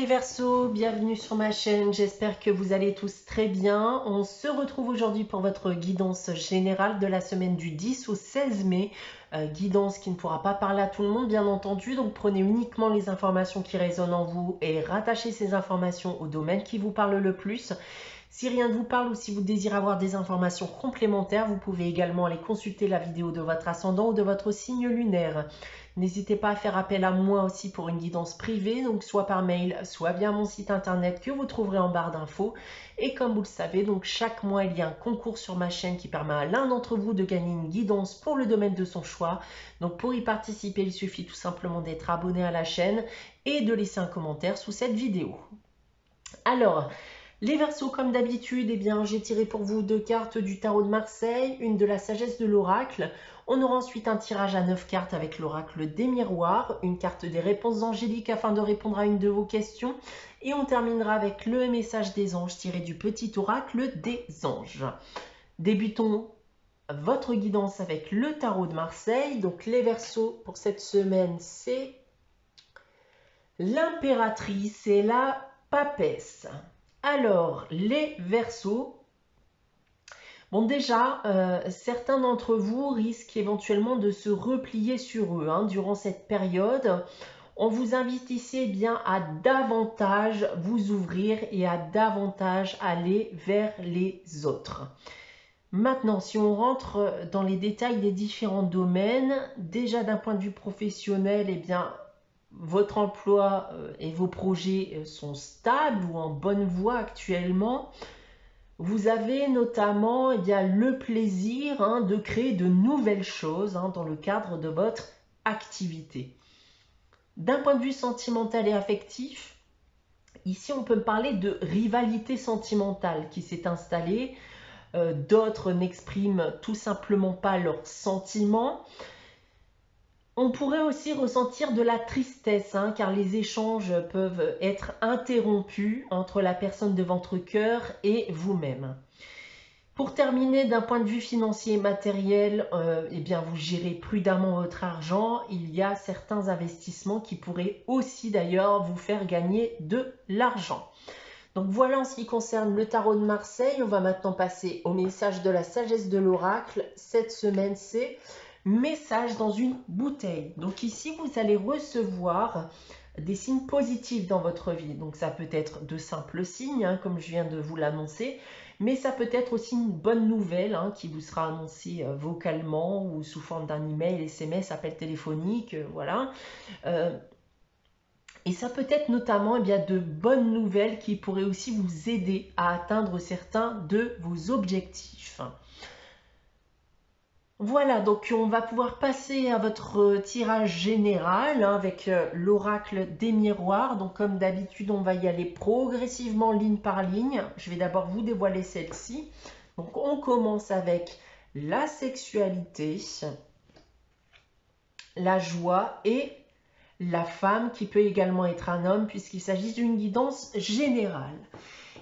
les Verseaux, bienvenue sur ma chaîne, j'espère que vous allez tous très bien. On se retrouve aujourd'hui pour votre guidance générale de la semaine du 10 au 16 mai. Guidance qui ne pourra pas parler à tout le monde bien entendu, donc prenez uniquement les informations qui résonnent en vous et rattachez ces informations au domaine qui vous parle le plus. Si rien ne vous parle ou si vous désirez avoir des informations complémentaires, vous pouvez également aller consulter la vidéo de votre ascendant ou de votre signe lunaire. N'hésitez pas à faire appel à moi aussi pour une guidance privée, donc soit par mail, soit via mon site internet que vous trouverez en barre d'infos. Et comme vous le savez, donc chaque mois, il y a un concours sur ma chaîne qui permet à l'un d'entre vous de gagner une guidance pour le domaine de son choix. Donc pour y participer, il suffit tout simplement d'être abonné à la chaîne et de laisser un commentaire sous cette vidéo. Alors, les Verseaux, comme d'habitude, eh bien, j'ai tiré pour vous 2 cartes du tarot de Marseille, une de la sagesse de l'oracle. On aura ensuite un tirage à 9 cartes avec l'oracle des miroirs, une carte des réponses angéliques afin de répondre à une de vos questions. Et on terminera avec le message des anges tiré du petit oracle des anges. Débutons votre guidance avec le tarot de Marseille. Donc les Verseaux pour cette semaine, c'est l'impératrice et la papesse. Alors, les Verseaux, bon déjà, certains d'entre vous risquent éventuellement de se replier sur eux durant cette période. On vous invite ici bien à davantage vous ouvrir et à davantage aller vers les autres. Maintenant, si on rentre dans les détails des différents domaines, déjà d'un point de vue professionnel, eh bien, votre emploi et vos projets sont stables ou en bonne voie actuellement. Vous avez notamment le plaisir de créer de nouvelles choses dans le cadre de votre activité. D'un point de vue sentimental et affectif, ici on peut parler de rivalité sentimentale qui s'est installée. D'autres n'expriment tout simplement pas leurs sentiments. On pourrait aussi ressentir de la tristesse, car les échanges peuvent être interrompus entre la personne de votre cœur et vous-même. Pour terminer, d'un point de vue financier et matériel, vous gérez prudemment votre argent. Il y a certains investissements qui pourraient aussi d'ailleurs vous faire gagner de l'argent. Donc voilà en ce qui concerne le tarot de Marseille. On va maintenant passer au message de la sagesse de l'oracle. Cette semaine, c'est message dans une bouteille. Donc ici, vous allez recevoir des signes positifs dans votre vie. Donc ça peut être de simples signes, comme je viens de vous l'annoncer, mais ça peut être aussi une bonne nouvelle qui vous sera annoncée vocalement ou sous forme d'un email, SMS, appel téléphonique, voilà. Et ça peut être notamment de bonnes nouvelles qui pourraient aussi vous aider à atteindre certains de vos objectifs. Voilà, donc on va pouvoir passer à votre tirage général avec l'oracle des miroirs. Donc comme d'habitude, on va y aller progressivement ligne par ligne. Je vais d'abord vous dévoiler celle-ci. Donc on commence avec la sexualité, la joie et la femme qui peut également être un homme puisqu'il s'agit d'une guidance générale.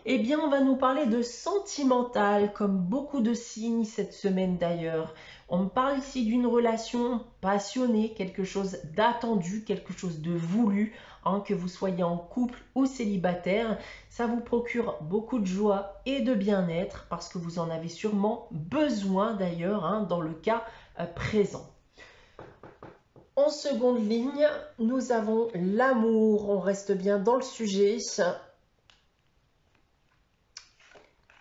Eh bien, on va nous parler de sentimental, comme beaucoup de signes cette semaine d'ailleurs. On me parle ici d'une relation passionnée, quelque chose d'attendu, quelque chose de voulu, que vous soyez en couple ou célibataire. Ça vous procure beaucoup de joie et de bien-être parce que vous en avez sûrement besoin d'ailleurs dans le cas présent. En seconde ligne, nous avons l'amour. On reste bien dans le sujet.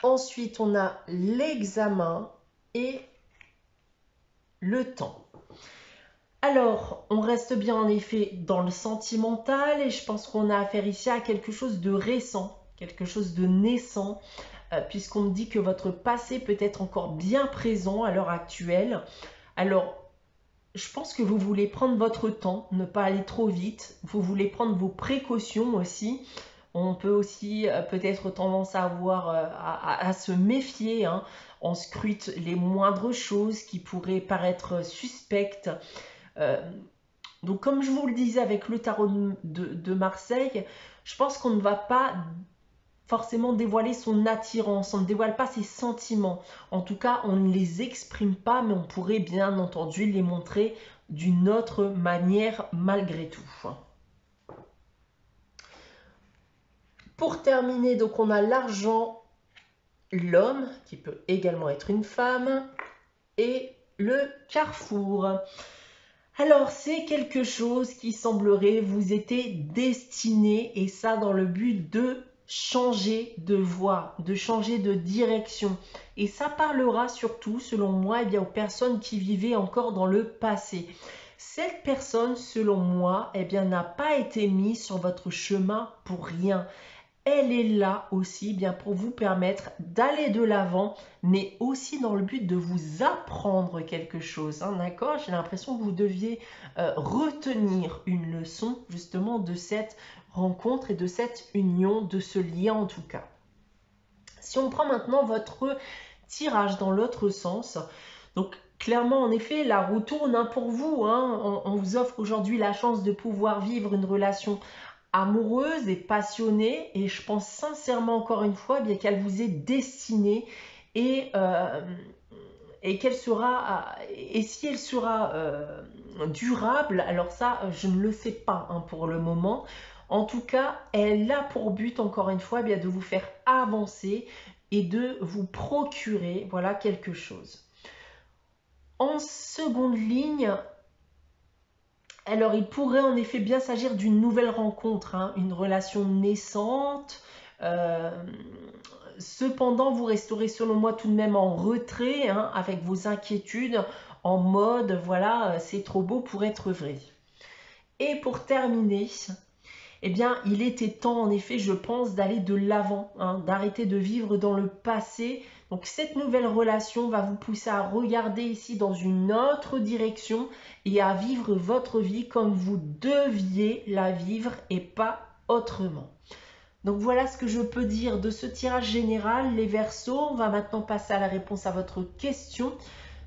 Ensuite, on a l'examen et le temps. Alors, on reste bien en effet dans le sentimental et je pense qu'on a affaire ici à quelque chose de récent, quelque chose de naissant, puisqu'on me dit que votre passé peut être encore bien présent à l'heure actuelle. Alors, je pense que vous voulez prendre votre temps, ne pas aller trop vite. Vous voulez prendre vos précautions aussi. On peut aussi peut-être tendance à avoir à se méfier. On scrute les moindres choses qui pourraient paraître suspectes. Donc comme je vous le disais avec le tarot de Marseille, je pense qu'on ne va pas forcément dévoiler son attirance, on ne dévoile pas ses sentiments. En tout cas, on ne les exprime pas, mais on pourrait bien entendu les montrer d'une autre manière malgré tout. Pour terminer, donc on a l'argent, l'homme, qui peut également être une femme, et le carrefour. Alors, c'est quelque chose qui semblerait vous être destiné, et ça dans le but de changer de voie, de changer de direction. Et ça parlera surtout, selon moi, aux personnes qui vivaient encore dans le passé. Cette personne, selon moi, n'a pas été mise sur votre chemin pour rien. Elle est là aussi pour vous permettre d'aller de l'avant, mais aussi dans le but de vous apprendre quelque chose. D'accord? J'ai l'impression que vous deviez retenir une leçon justement de cette rencontre et de cette union, de ce lien en tout cas. Si on prend maintenant votre tirage dans l'autre sens, donc clairement en effet la roue tourne pour vous. On vous offre aujourd'hui la chance de pouvoir vivre une relation amoureuse et passionnée, et je pense sincèrement encore une fois qu'elle vous est destinée et qu'elle sera, et si elle sera durable, alors ça je ne le sais pas pour le moment. En tout cas, elle a pour but encore une fois de vous faire avancer et de vous procurer voilà quelque chose. En seconde ligne, alors, il pourrait en effet bien s'agir d'une nouvelle rencontre, une relation naissante. Cependant, vous resterez selon moi tout de même en retrait avec vos inquiétudes, en mode, voilà, c'est trop beau pour être vrai. Et pour terminer, il était temps en effet, je pense, d'aller de l'avant, d'arrêter de vivre dans le passé. Donc cette nouvelle relation va vous pousser à regarder ici dans une autre direction et à vivre votre vie comme vous deviez la vivre et pas autrement. Donc voilà ce que je peux dire de ce tirage général, les Verseaux. On va maintenant passer à la réponse à votre question.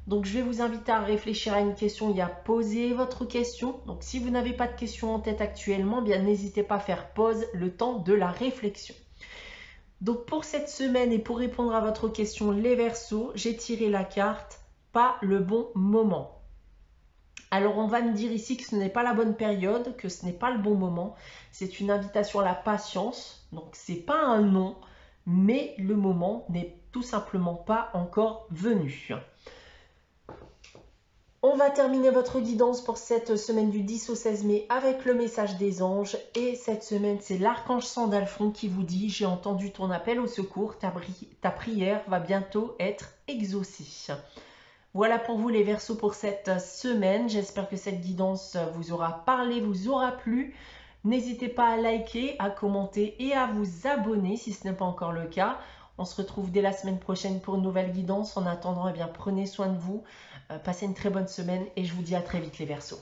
Donc je vais vous inviter à réfléchir à une question et à poser votre question. Donc si vous n'avez pas de question en tête actuellement, n'hésitez pas à faire pause le temps de la réflexion. Donc pour cette semaine et pour répondre à votre question, les Verseaux, j'ai tiré la carte « Pas le bon moment ». Alors on va me dire ici que ce n'est pas la bonne période, que ce n'est pas le bon moment. C'est une invitation à la patience, donc c'est pas un non, mais le moment n'est tout simplement pas encore venu. On va terminer votre guidance pour cette semaine du 10 au 16 mai avec le message des anges. Et cette semaine, c'est l'archange Sandalphon qui vous dit « J'ai entendu ton appel au secours, ta prière va bientôt être exaucée ». Voilà pour vous les Verseaux pour cette semaine. J'espère que cette guidance vous aura parlé, vous aura plu. N'hésitez pas à liker, à commenter et à vous abonner si ce n'est pas encore le cas. On se retrouve dès la semaine prochaine pour une nouvelle guidance. En attendant, prenez soin de vous. Passez une très bonne semaine et je vous dis à très vite les Verseaux.